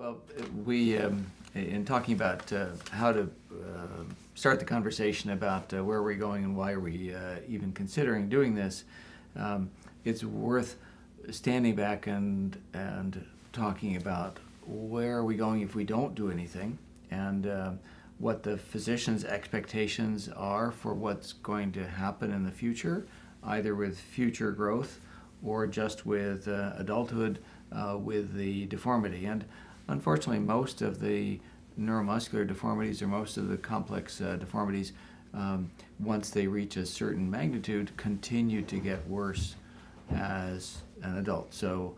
Well, we, in talking about how to start the conversation about where we're going and why are we even considering doing this, it's worth standing back and talking about where are we going if we don't do anything, and what the physician's expectations are for what's going to happen in the future, either with future growth or just with adulthood with the deformity. And unfortunately, most of the neuromuscular deformities or most of the complex deformities, once they reach a certain magnitude, continue to get worse as an adult. So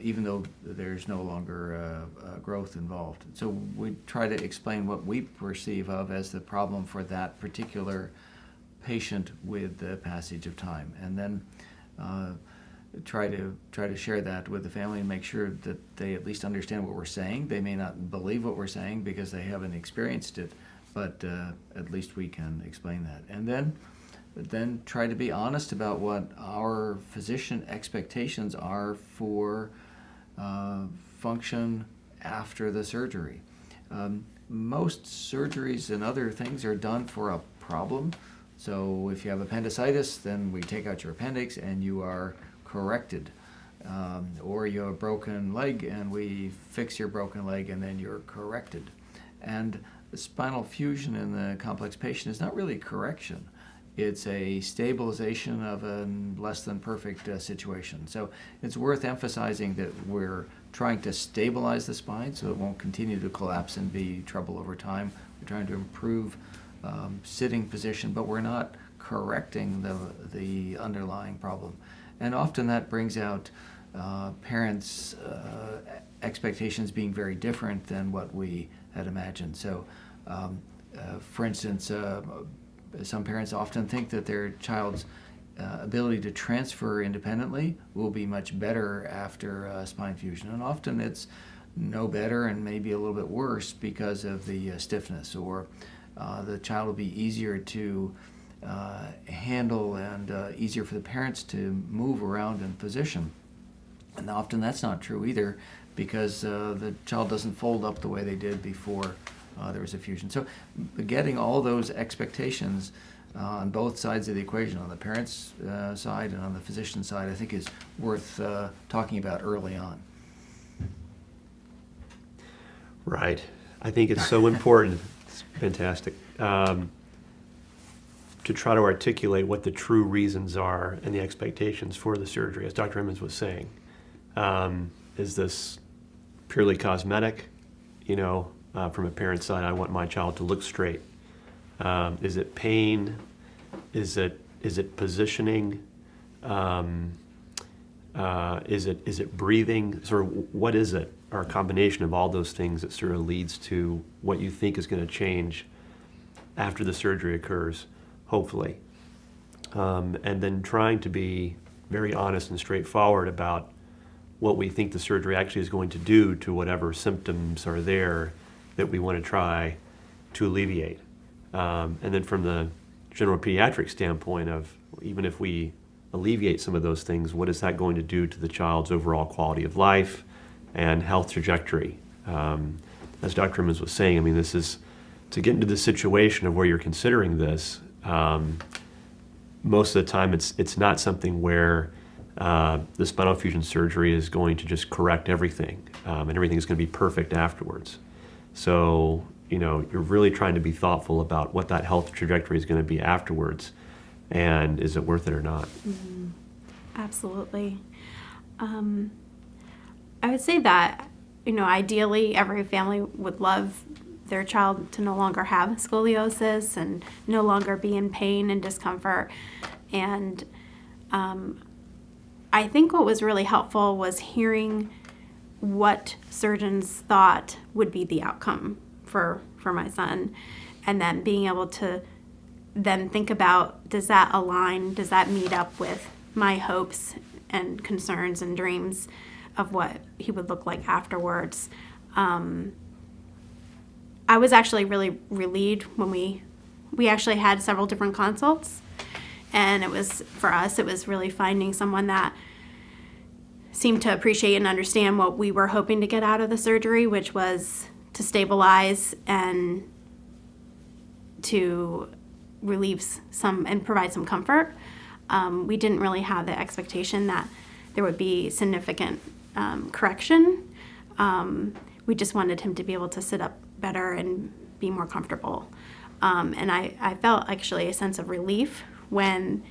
even though there's no longer growth involved. So we try to explain what we perceive of as the problem for that particular patient with the passage of time. And then try to share that with the family and make sure that they at least understand what we're saying. They may not believe what we're saying because they haven't experienced it, but at least we can explain that. And then try to be honest about what our physician expectations are for function after the surgery. Most surgeries and other things are done for a problem. So if you have appendicitis, then we take out your appendix and you are corrected. Or you have a broken leg and we fix your broken leg and then you're corrected. And the spinal fusion in the complex patient is not really correction. It's a stabilization of a less than perfect situation. So it's worth emphasizing that we're trying to stabilize the spine so it won't continue to collapse and be trouble over time. We're trying to improve sitting position, but we're not correcting the underlying problem. And often that brings out parents' expectations being very different than what we had imagined. So, for instance, some parents often think that their child's ability to transfer independently will be much better after spine fusion. And often it's no better and maybe a little bit worse because of the stiffness, or the child will be easier to handle and easier for the parents to move around in position. And often that's not true either because the child doesn't fold up the way they did before there was a fusion. So getting all those expectations on both sides of the equation, on the parents' side and on the physician side, I think is worth talking about early on. Right. I think it's so important. It's fantastic. To try to articulate what the true reasons are and the expectations for the surgery, as Dr. Emans was saying. Is this purely cosmetic? From a parent's side, I want my child to look straight. Is it pain? Is it positioning? Is it breathing? Sort of what is it? Or a combination of all those things that sort of leads to what you think is going to change after the surgery occurs, hopefully. And then trying to be very honest and straightforward about what we think the surgery actually is going to do to whatever symptoms are there that we want to try to alleviate. And then from the general pediatric standpoint of even if we alleviate some of those things, what is that going to do to the child's overall quality of life and health trajectory? As Dr. Emans was saying, this is to get into the situation of where you're considering this. Most of the time it's not something where the spinal fusion surgery is going to just correct everything and everything is going to be perfect afterwards. So, you're really trying to be thoughtful about what that health trajectory is going to be afterwards and is it worth it or not? Mm-hmm. Absolutely. I would say that, ideally every family would love their child to no longer have scoliosis and no longer be in pain and discomfort. And I think what was really helpful was hearing what surgeons thought would be the outcome for my son, and then being able to then think about, does that align, does that meet up with my hopes and concerns and dreams of what he would look like afterwards. I was actually really relieved when we actually had several different consults, and it was, for us, it was really finding someone that seemed to appreciate and understand what we were hoping to get out of the surgery, which was to stabilize and to relieve some and provide some comfort. We didn't really have the expectation that there would be significant correction. We just wanted him to be able to sit up better and be more comfortable. And I felt actually a sense of relief when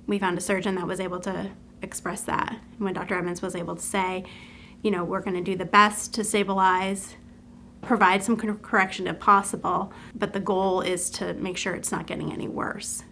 we found a surgeon that was able to express that. When Dr. Emans was able to say, we're going to do the best to stabilize, provide some correction if possible, but the goal is to make sure it's not getting any worse.